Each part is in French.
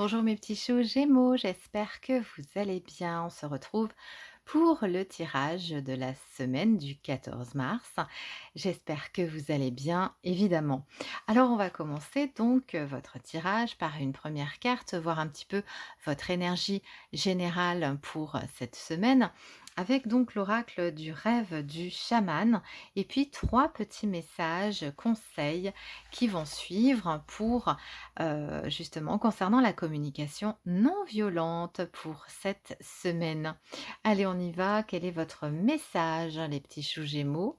Bonjour mes petits choux Gémeaux, j'espère que vous allez bien. On se retrouve pour le tirage de la semaine du 14 mars. J'espère que vous allez bien, évidemment. Alors on va commencer donc votre tirage par une première carte, voir un petit peu votre énergie générale pour cette semaine, avec donc l'oracle du rêve du chaman, et puis trois petits messages, conseils qui vont suivre pour justement concernant la communication non violente pour cette semaine. Allez, on y va. Quel est votre message, les petits choux Gémeaux?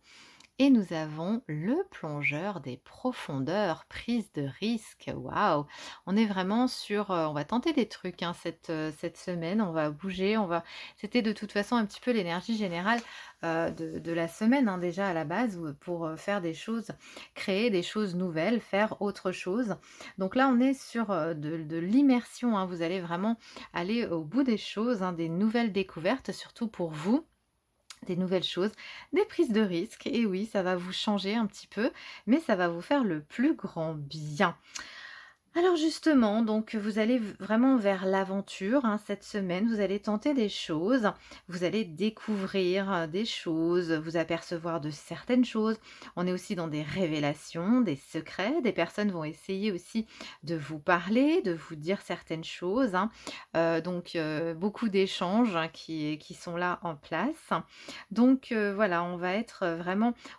Et nous avons le plongeur des profondeurs, prise de risque. Waouh! On est vraiment sur, on va tenter des trucs, hein, cette semaine. On va bouger, on va c'était de toute façon un petit peu l'énergie générale, de la semaine, hein, déjà à la base ou pour, faire des choses, créer des choses nouvelles, faire autre chose. Donc là, on est sur, de l'immersion, hein. Vous allez vraiment aller au bout des choses, hein, des nouvelles découvertes, surtout pour vous. Des nouvelles choses, des prises de risques et oui, ça va vous changer un petit peu, mais ça va vous faire le plus grand bien. Alors justement, donc vous allez vraiment vers l'aventure, hein, cette semaine. Vous allez tenter des choses, vous allez découvrir des choses, vous apercevoir de certaines choses. On est aussi dans des révélations, des secrets. Des personnes vont essayer aussi de vous parler, de vous dire certaines choses, hein. Donc beaucoup d'échanges, hein, qui sont là en place. Donc voilà, on va être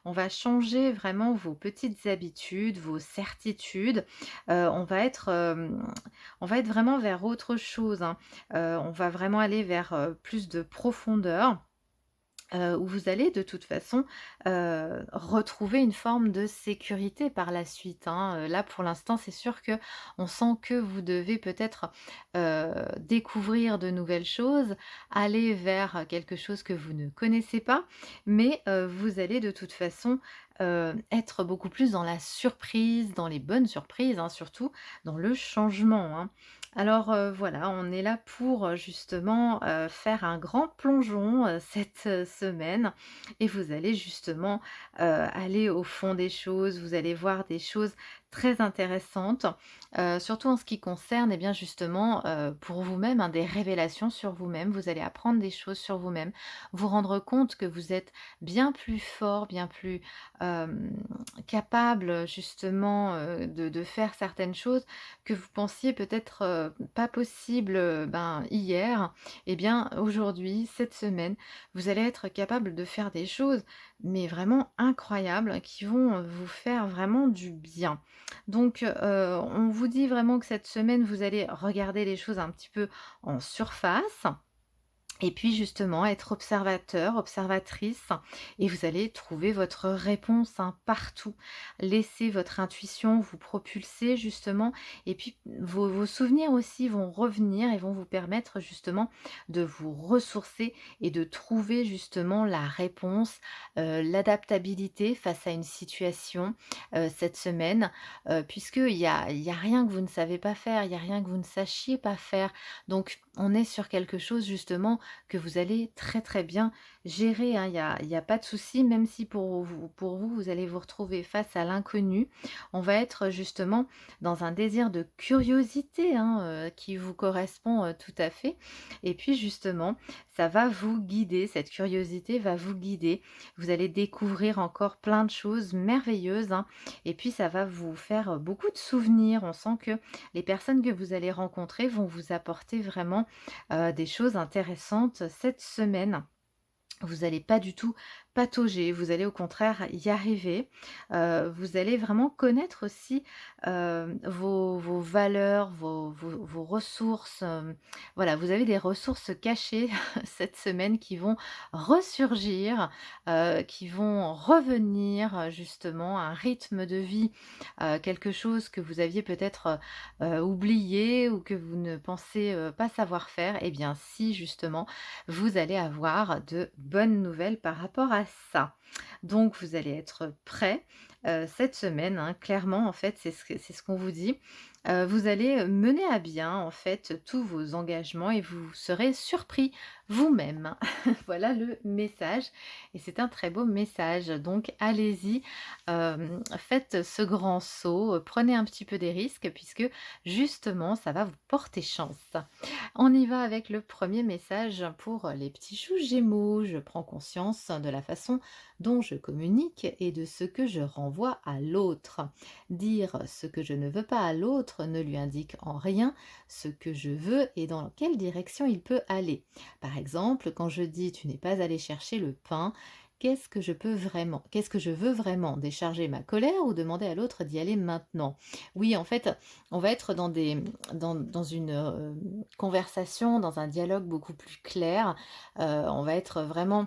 on va changer vraiment vos petites habitudes, vos certitudes. On va être vraiment vers autre chose, hein. On va vraiment aller vers, plus de profondeur. Où vous allez de toute façon, retrouver une forme de sécurité par la suite, hein. Là pour l'instant, c'est sûr que on sent que vous devez peut-être, découvrir de nouvelles choses, aller vers quelque chose que vous ne connaissez pas, mais vous allez de toute façon, être beaucoup plus dans la surprise, dans les bonnes surprises, hein, surtout dans le changement, hein. Alors, voilà, on est là pour, justement, faire un grand plongeon, cette, semaine et vous allez justement, aller au fond des choses. Vous allez voir des choses très intéressantes, surtout en ce qui concerne, eh bien, justement, pour vous-même, hein, des révélations sur vous-même. Vous allez apprendre des choses sur vous-même, vous rendre compte que vous êtes bien plus fort, bien plus, hem, capable, justement, de faire certaines choses que vous pensiez peut-être, pas possible, ben, hier, et bien aujourd'hui, cette semaine, vous allez être capable de faire des choses, mais vraiment incroyables, qui vont, vous faire vraiment du bien. Donc, on vous dit vraiment que cette semaine, vous allez regarder les choses un petit peu en surface, et puis justement, être observateur, observatrice, et vous allez trouver votre réponse, hein, partout. Laissez votre intuition vous propulser justement, et puis vos souvenirs aussi vont revenir et vont vous permettre justement de vous ressourcer et de trouver justement la réponse, l'adaptabilité face à une situation, cette semaine, il y a rien que vous ne savez pas faire, il y a rien que vous ne sachiez pas faire. Donc on est sur quelque chose justement que vous allez très, très bien gérer, hein. Il y a pas de souci, même si vous allez vous retrouver face à l'inconnu. On va être justement dans un désir de curiosité, hein, qui vous correspond, tout à fait, et puis justement, ça va vous guider, cette curiosité va vous guider. Vous allez découvrir encore plein de choses merveilleuses, hein, et puis ça va vous faire, beaucoup de souvenirs. On sent que les personnes que vous allez rencontrer vont vous apporter vraiment, des choses intéressantes cette semaine. Vous n'allez pas du tout patauger, vous allez au contraire y arriver. Vous allez vraiment connaître aussi, vos valeurs, vos ressources, voilà, vous avez des ressources cachées cette semaine qui vont ressurgir, qui vont revenir, justement, un rythme de vie, quelque chose que vous aviez peut-être, oublié ou que vous ne pensez, pas savoir faire. Et bien si justement, vous allez avoir de bonnes nouvelles par rapport à ça. Donc vous allez être prêts, cette semaine, hein, clairement en fait, c'est ce qu'on vous dit. Vous allez mener à bien en fait tous vos engagements et vous serez surpris vous-même. Voilà le message et c'est un très beau message. Donc allez-y, faites ce grand saut, prenez un petit peu des risques puisque justement ça va vous porter chance. On y va avec le premier message pour les petits choux Gémeaux. Je prends conscience de la façon dont je communique et de ce que je renvoie à l'autre. Dire ce que je ne veux pas à l'autre ne lui indique en rien ce que je veux et dans quelle direction il peut aller. Par exemple, quand je dis tu n'es pas allé chercher le pain, qu'est-ce que je peux vraiment, qu'est-ce que je veux vraiment, décharger ma colère ou demander à l'autre d'y aller maintenant? Oui, en fait, on va être dans une conversation, dans un dialogue beaucoup plus clair. On va être vraiment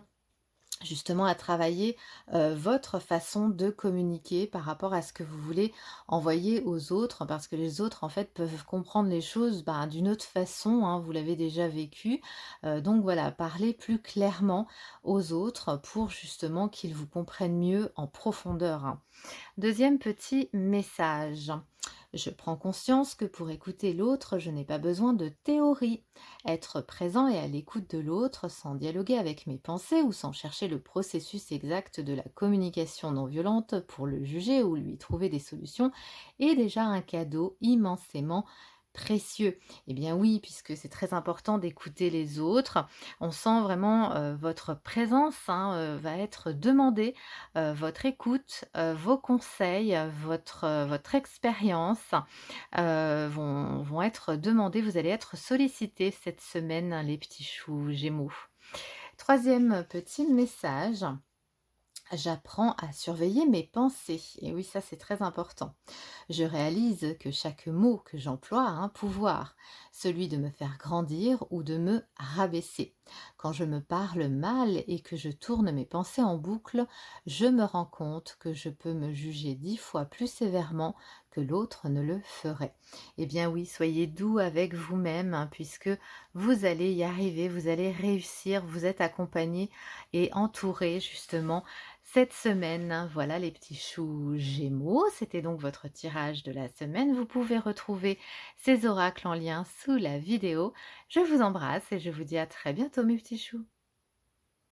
justement à travailler, votre façon de communiquer par rapport à ce que vous voulez envoyer aux autres. Parce que les autres, en fait, peuvent comprendre les choses, ben, d'une autre façon, hein, vous l'avez déjà vécu. Donc voilà, parler plus clairement aux autres pour justement qu'ils vous comprennent mieux en profondeur, hein. Deuxième petit message. Je prends conscience que pour écouter l'autre, je n'ai pas besoin de théorie. Être présent et à l'écoute de l'autre sans dialoguer avec mes pensées ou sans chercher le processus exact de la communication non violente pour le juger ou lui trouver des solutions est déjà un cadeau immensément précieux. Eh bien oui, puisque c'est très important d'écouter les autres. On sent vraiment votre présence, hein, va être demandée, votre écoute, vos conseils, votre expérience, vont être demandés. Vous allez être sollicités cette semaine, hein, les petits choux Gémeaux. Troisième petit message, j'apprends à surveiller mes pensées et oui, ça, c'est très important. Je réalise que chaque mot que j'emploie a un pouvoir, celui de me faire grandir ou de me rabaisser. Quand je me parle mal et que je tourne mes pensées en boucle, je me rends compte que je peux me juger 10 fois plus sévèrement que l'autre ne le ferait. Eh bien oui, soyez doux avec vous-même, hein, puisque vous allez y arriver, vous allez réussir, vous êtes accompagné et entouré justement cette semaine. Voilà les petits choux Gémeaux, c'était donc votre tirage de la semaine. Vous pouvez retrouver ces oracles en lien sous la vidéo. Je vous embrasse et je vous dis à très bientôt mes petits choux.